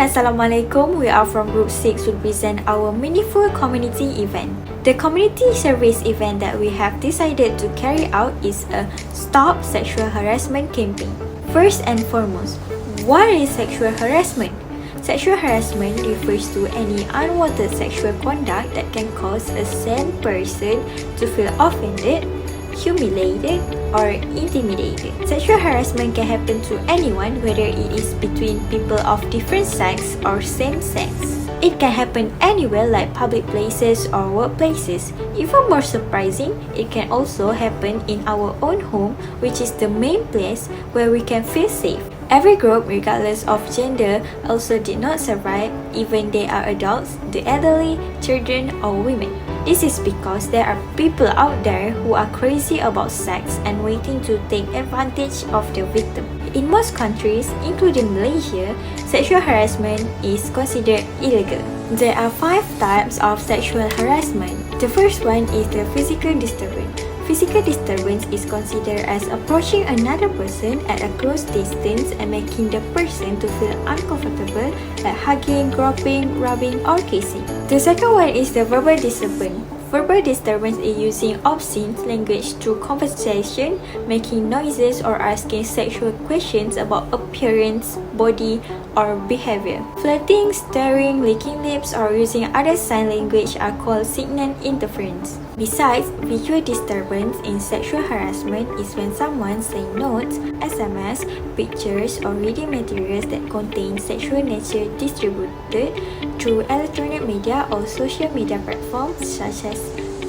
and Assalamualaikum. We are from Group 6 to present our meaningful community event. The community service event that we have decided to carry out is a Stop Sexual Harassment campaign. First and foremost, what is sexual harassment? Sexual harassment refers to any unwanted sexual conduct that can cause a sane person to feel offended, humiliated, or intimidated. Sexual harassment can happen to anyone, whether it is between people of different sex or same sex. It can happen anywhere like public places or workplaces. Even more surprising, it can also happen in our own home, which is the main place where we can feel safe. Every group, regardless of gender, also did not survive, even they are adults, the elderly, children, or women. This is because there are people out there who are crazy about sex and waiting to take advantage of the victim. In most countries, including Malaysia, sexual harassment is considered illegal. There are 5 types of sexual harassment. The first one is the physical disturbance. Physical disturbance is considered as approaching another person at a close distance and making the person to feel uncomfortable, like hugging, groping, rubbing, or kissing. The second one is the verbal disturbance. Verbal disturbance is using obscene language through conversation, making noises, or asking sexual questions about appearance, body, or behavior. Flirting, staring, licking lips, or using other sign language are called signal interference. Besides, visual disturbance in sexual harassment is when someone sends notes, SMS, pictures, or reading materials that contain sexual nature distributed through electronic media or social media platforms such as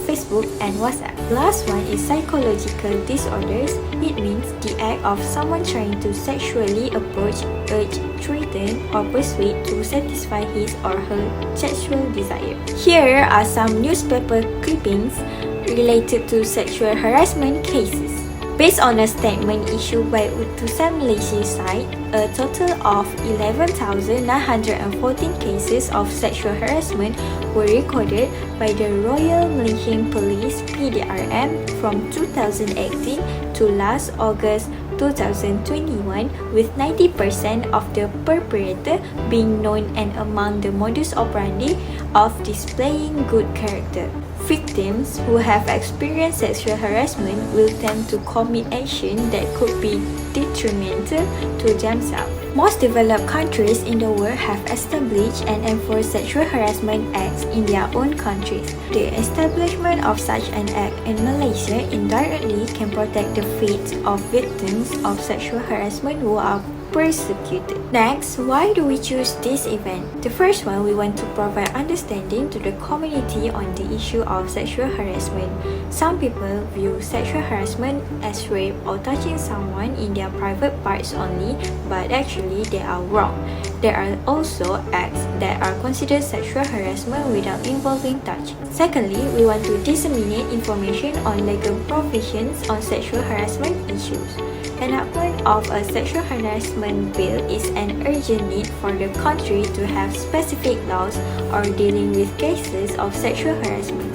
Facebook and WhatsApp. Last one is psychological disorders. It means the act of someone trying to sexually approach, urge, threaten, or persuade to satisfy his or her sexual desire. Here are some newspaper clippings related to sexual harassment cases. Based on a statement issued by Utusan Malaysia site, a total of 11,914 cases of sexual harassment were recorded by the Royal Malaysian Police (PDRM) from 2018 to last August 2021, with 90% of the perpetrator being known and among the modus operandi of displaying good character. Victims who have experienced sexual harassment will tend to commit action that could be detrimental to themselves. Most developed countries in the world have established and enforced sexual harassment acts in their own countries. The establishment of such an act in Malaysia indirectly can protect the fate of victims of sexual harassment who are persecuted. Next, why do we choose this event? The first one, we want to provide understanding to the community on the issue of sexual harassment. Some people view sexual harassment as rape or touching someone in their private parts only, but actually they are wrong. There are also acts that are considered sexual harassment without involving touch. Secondly, we want to disseminate information on legal provisions on sexual harassment issues. Enactment of a sexual harassment bill is an urgent need for the country to have specific laws or dealing with cases of sexual harassment.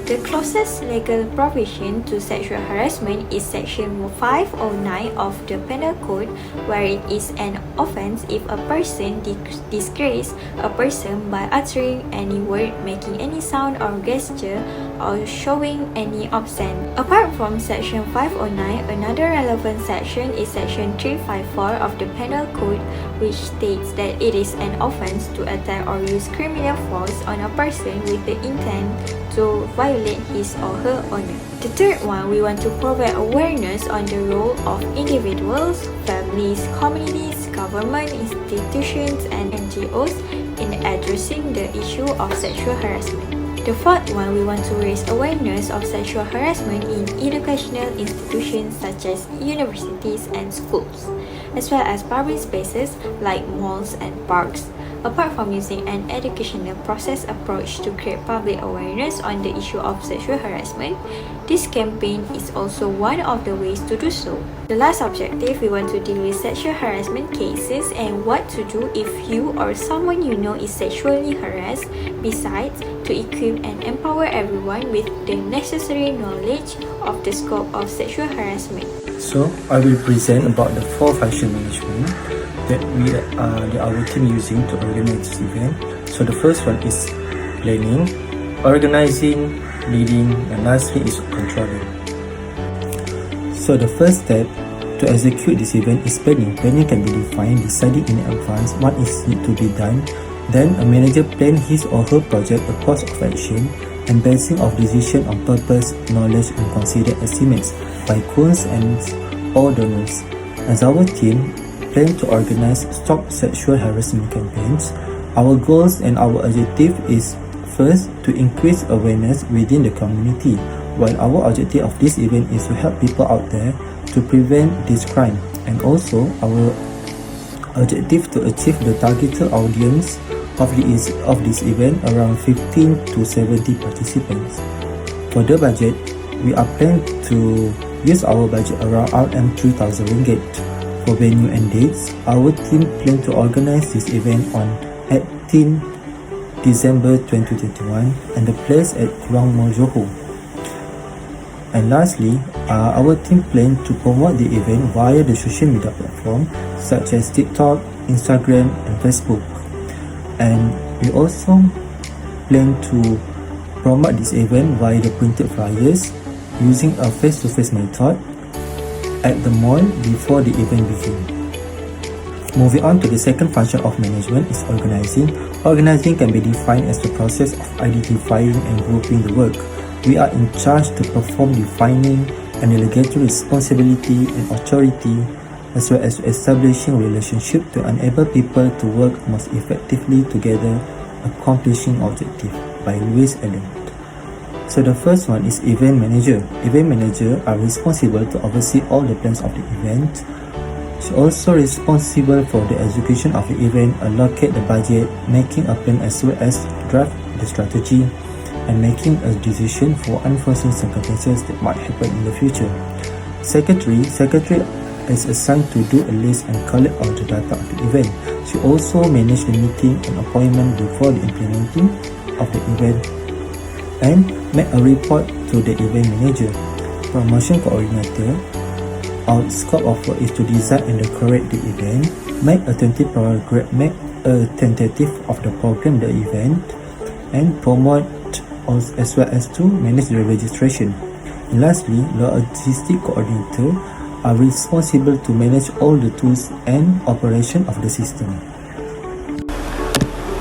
The closest legal provision to sexual harassment is Section 509 of the Penal Code, where it is an offence if a person disgraces a person by uttering any word, making any sound or gesture, or showing any obscene. Apart from Section 509, another relevant section is Section 354 of the Penal Code, which states that it is an offence to attack or use criminal force on a person with the intent to violate his or her honor. The third one, we want to provide awareness on the role of individuals, families, communities, government institutions, and NGOs in addressing the issue of sexual harassment. The fourth one, we want to raise awareness of sexual harassment in educational institutions such as universities and schools, as well as public spaces like malls and parks. Apart from using an educational process approach to create public awareness on the issue of sexual harassment, this campaign is also one of the ways to do so. The last objective, we want to deal with sexual harassment cases and what to do if you or someone you know is sexually harassed, besides to equip and empower everyone with the necessary knowledge of the scope of sexual harassment. So, I will present about the 4 function management. that our team using to organize this event. So the first one is planning, organizing, leading, and lastly is controlling. So the first step to execute this event is planning. Planning can be defined, deciding in advance what is need to be done. Then a manager plan his or her project, a course of action, and basing of decision on purpose, knowledge, and considered estimates by cons and or donors. As our team plan to organize stop sexual harassment campaigns, our goals and our objective is first to increase awareness within the community, while our objective of this event is to help people out there to prevent this crime, and also our objective to achieve the targeted audience of this event around 15 to 70 participants. For the budget, we are planning to use our budget around RM3,000 ringgit. For venue and dates, our team plan to organize this event on 18 December 2021 and the place at Kluang Mall Johor. And lastly, our team plan to promote the event via the social media platform such as TikTok, Instagram, and Facebook. And we also plan to promote this event via the printed flyers using a face-to-face method at the mall before the event begins. Moving on to the second function of management is organizing. Organizing can be defined as the process of identifying and grouping the work. We are in charge to perform defining and delegating responsibility and authority, as well as establishing relationship to enable people to work most effectively together, accomplishing objective by Louis Allen. So the first one is event manager. Event manager are responsible to oversee all the plans of the event. She also responsible for the execution of the event, allocate the budget, making a plan as well as draft the strategy, and making a decision for unforeseen circumstances that might happen in the future. Secretary is assigned to do a list and collect all the data of the event. She also manages the meeting and appointment before the implementing of the event and make a report to the event manager. Promotion coordinator, our scope of work is to design and decorate the event, make a tentative of the program, the event, and promote as well as to manage the registration. And lastly, logistic coordinator are responsible to manage all the tools and operation of the system.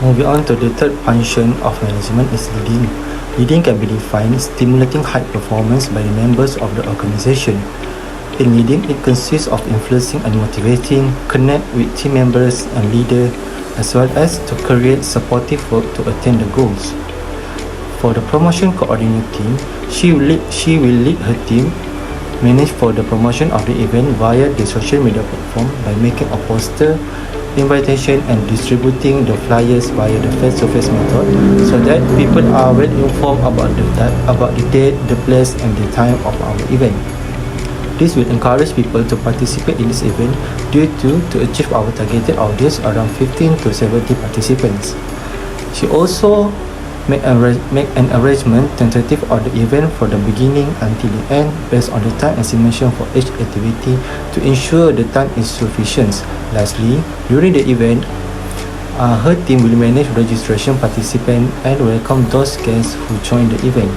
Moving on to the third function of management is leading. Leading can be defined stimulating high performance by the members of the organization. In leading, it consists of influencing and motivating, connect with team members and leaders, as well as to create supportive work to attain the goals. For the promotion coordinating team, she will lead her team manage for the promotion of the event via the social media platform by making a poster, invitation, and distributing the flyers via the face-to-face method so that people are well informed about the date, the place, and the time of our event. This will encourage people to participate in this event due to achieve our targeted audience around 15 to 70 participants. She also make an arrangement tentative of the event for the beginning until the end based on the time estimation for each activity to ensure the time is sufficient. Lastly, during the event, her team will manage registration participants and welcome those guests who join the event.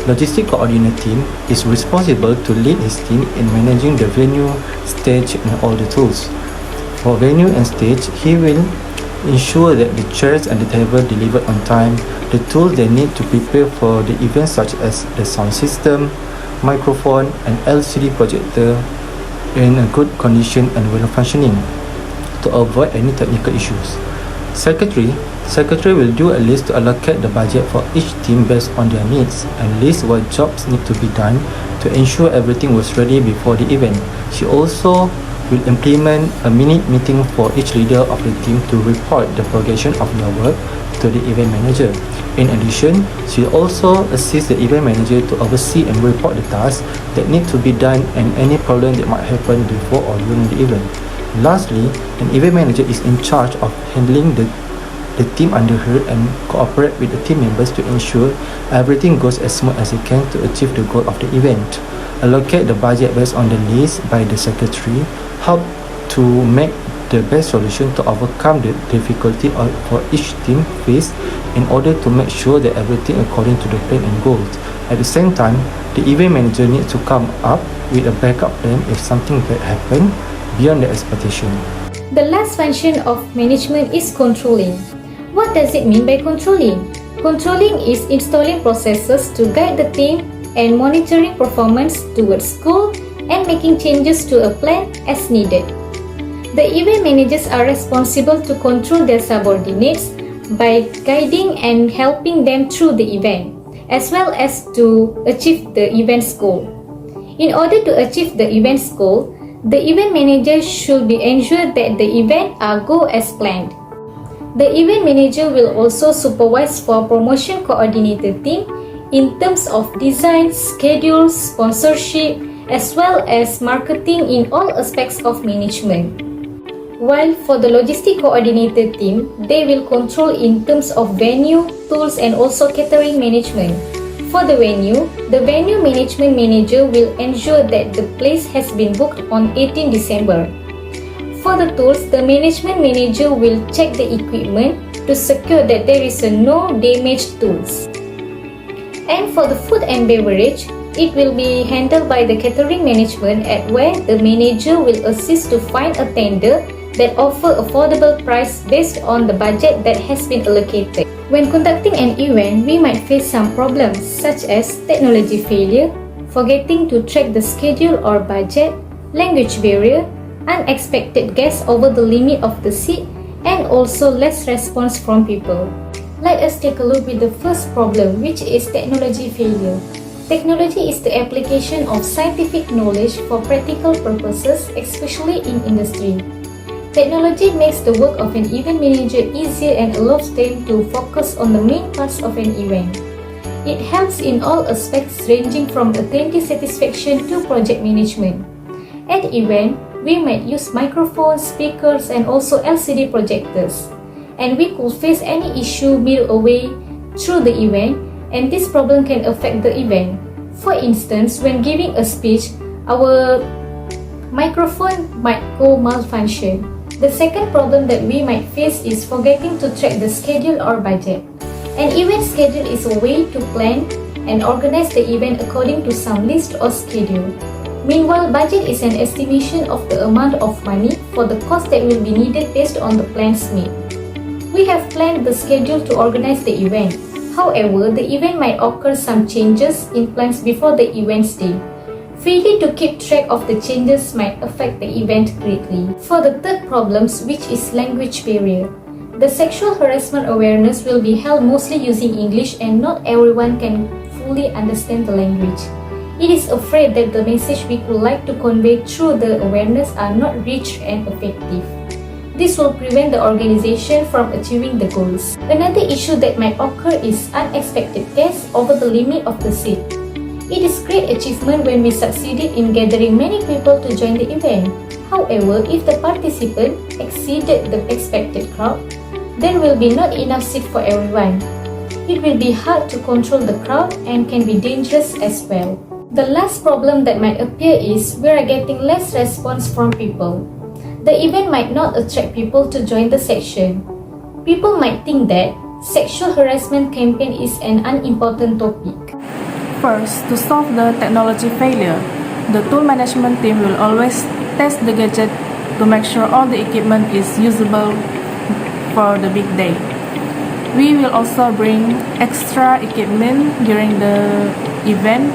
Logistic coordinator team is responsible to lead his team in managing the venue, stage, and all the tools. For venue and stage, he will ensure that the chairs and the table delivered on time, the tools they need to prepare for the event such as the sound system, microphone, and LCD projector in a good condition and well functioning to avoid any technical issues. Secretary will do a list to allocate the budget for each team based on their needs and list what jobs need to be done to ensure everything was ready before the event. She also will implement a minute meeting for each leader of the team to report the progression of their work to the event manager. In addition, she also assists the event manager to oversee and report the tasks that need to be done and any problem that might happen before or during the event. Lastly, an event manager is in charge of handling the team under her and cooperate with the team members to ensure everything goes as smooth as it can to achieve the goal of the event. Allocate the budget based on the list by the secretary, help to make the best solution to overcome the difficulty for each team face in order to make sure that everything according to the plan and goals. At the same time, the event manager needs to come up with a backup plan if something bad happens beyond the expectation. The last function of management is controlling. What does it mean by controlling? Controlling is installing processes to guide the team and monitoring performance towards goal and making changes to a plan as needed. The event managers are responsible to control their subordinates by guiding and helping them through the event, as well as to achieve the event's goal. In order to achieve the event's goal, the event manager should be ensured that the event go as planned. The event manager will also supervise for promotion coordinator team in terms of design, schedule, sponsorship, as well as marketing in all aspects of management. While for the logistic coordinator team, they will control in terms of venue, tools, and also catering management. For the venue management manager will ensure that the place has been booked on 18 December. For the tools, the management manager will check the equipment to secure that there is no damaged tools. And for the food and beverage, it will be handled by the catering management at where the manager will assist to find a tender that offer affordable price based on the budget that has been allocated. When conducting an event, we might face some problems such as technology failure, forgetting to track the schedule or budget, language barrier, unexpected guests over the limit of the seat, and also less response from people. Let us take a look with the first problem, which is technology failure. Technology is the application of scientific knowledge for practical purposes, especially in industry. Technology makes the work of an event manager easier and allows them to focus on the main parts of an event. It helps in all aspects ranging from attendee satisfaction to project management. At event, we might use microphones, speakers, and also LCD projectors. And we could face any issue midway through the event, and this problem can affect the event. For instance, when giving a speech, our microphone might go malfunction. The second problem that we might face is forgetting to track the schedule or budget. An event schedule is a way to plan and organize the event according to some list or schedule. Meanwhile, budget is an estimation of the amount of money for the cost that will be needed based on the plans made. We have planned the schedule to organize the event. However, the event might occur some changes in plans before the event's day. Failure to keep track of the changes might affect the event greatly. For the third problem, which is language barrier, the sexual harassment awareness will be held mostly using English and not everyone can fully understand the language. It is afraid that the message we would like to convey through the awareness are not rich and effective. This will prevent the organization from achieving the goals. Another issue that might occur is unexpected guests over the limit of the seat. It is great achievement when we succeeded in gathering many people to join the event. However, if the participant exceeded the expected crowd, there will be not enough seat for everyone. It will be hard to control the crowd and can be dangerous as well. The last problem that might appear is we are getting less response from people. The event might not attract people to join the session. People might think that sexual harassment campaign is an unimportant topic. First, to solve the technology failure, the tool management team will always test the gadget to make sure all the equipment is usable for the big day. We will also bring extra equipment during the event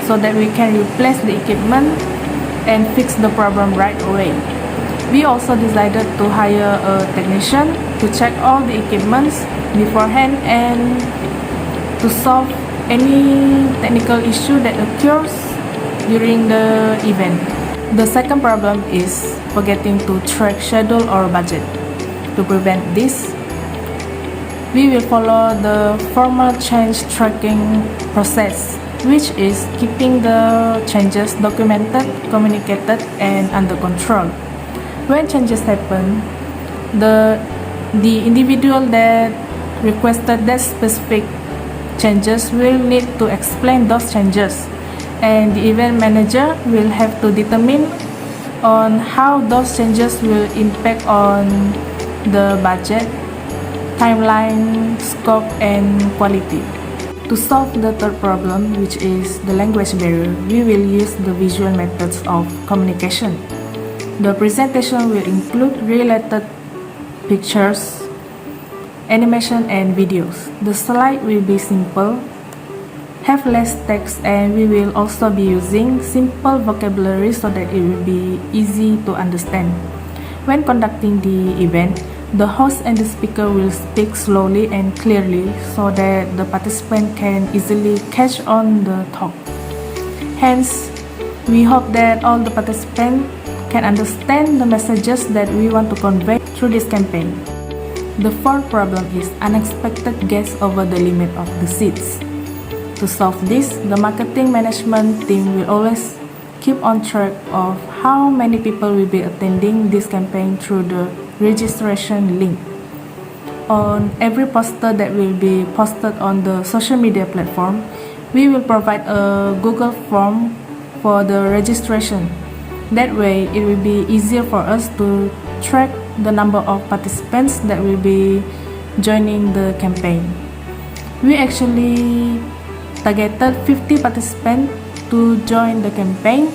so that we can replace the equipment and fix the problem right away. We also decided to hire a technician to check all the equipments beforehand and to solve any technical issue that occurs during the event. The second problem is forgetting to track schedule or budget. To prevent this, we will follow the formal change tracking process, which is keeping the changes documented, communicated, and under control. When changes happen, the individual that requested that specific changes will need to explain those changes, and the event manager will have to determine on how those changes will impact on the budget, timeline, scope, and quality. To solve the third problem, which is the language barrier, we will use the visual methods of communication. The presentation will include related pictures, animation, and videos. The slide will be simple, have less text, and we will also be using simple vocabulary so that it will be easy to understand. When conducting the event, the host and the speaker will speak slowly and clearly so that the participant can easily catch on the talk. Hence, we hope that all the participants can understand the messages that we want to convey through this campaign. The fourth problem is unexpected guests over the limit of the seats. To solve this, the marketing management team will always keep on track of how many people will be attending this campaign through the registration link. On every poster that will be posted on the social media platform, we will provide a Google form for the registration. That way, it will be easier for us to track the number of participants that will be joining the campaign. We actually targeted 50 participants to join the campaign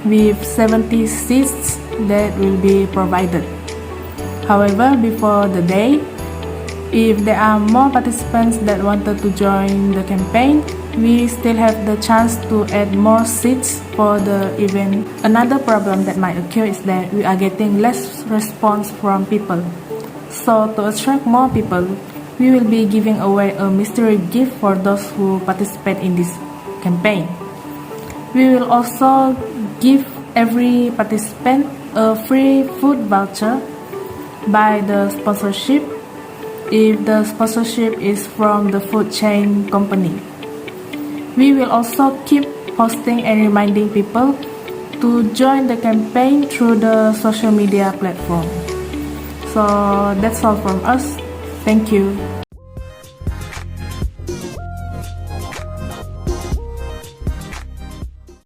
with 70 seats that will be provided. However, before the day, if there are more participants that wanted to join the campaign, we still have the chance to add more seats for the event. Another problem that might occur is that we are getting less response from people. So to attract more people, we will be giving away a mystery gift for those who participate in this campaign. We will also give every participant a free food voucher by the sponsorship if the sponsorship is from the food chain company. We will also keep posting and reminding people to join the campaign through the social media platform. So that's all from us. Thank you.